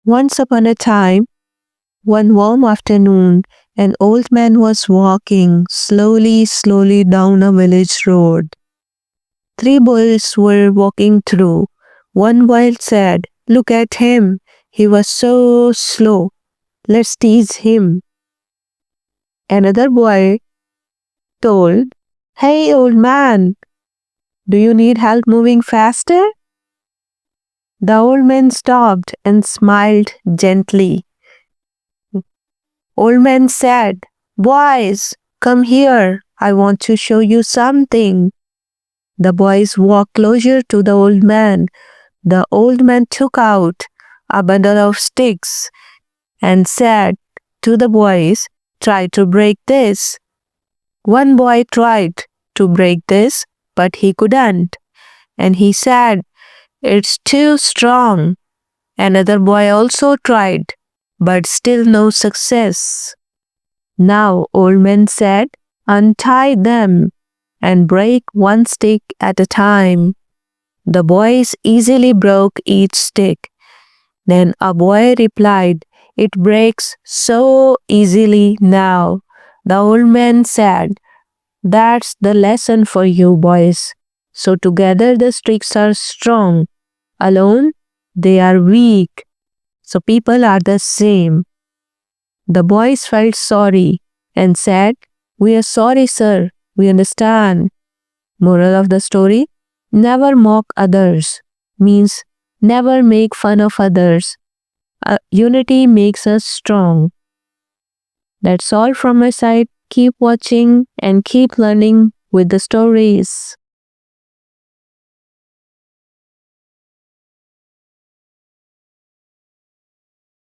Once upon a time, one warm afternoon, an old man was walking slowly down a village road. Three boys were walking through. One boy said, "Look at him. He was so slow. Let's tease him." Another boy told, "Hey, old man, do you need help moving faster?" The old man stopped and smiled gently. Old man said, "Boys, come here. I want to show you something." The boys walked closer to the old man. The old man took out a bundle of sticks and said to the boys, "Try to break this." One boy tried to break this, but he couldn't. And he said, "It's too strong." Another boy also tried, but still no success. Now old man said, "Untie them and break one stick at a time." The boys easily broke each stick. Then a boy replied, "It breaks so easily now." The old man said, "That's the lesson for you boys. So together the sticks are strong. Alone they are weak. So people are the same." The boys felt sorry and said, "We are sorry, sir. We understand." Moral of the story: never mock others, means never make fun of others. Unity makes us strong. That's all from my side. Keep watching and keep learning with the stories.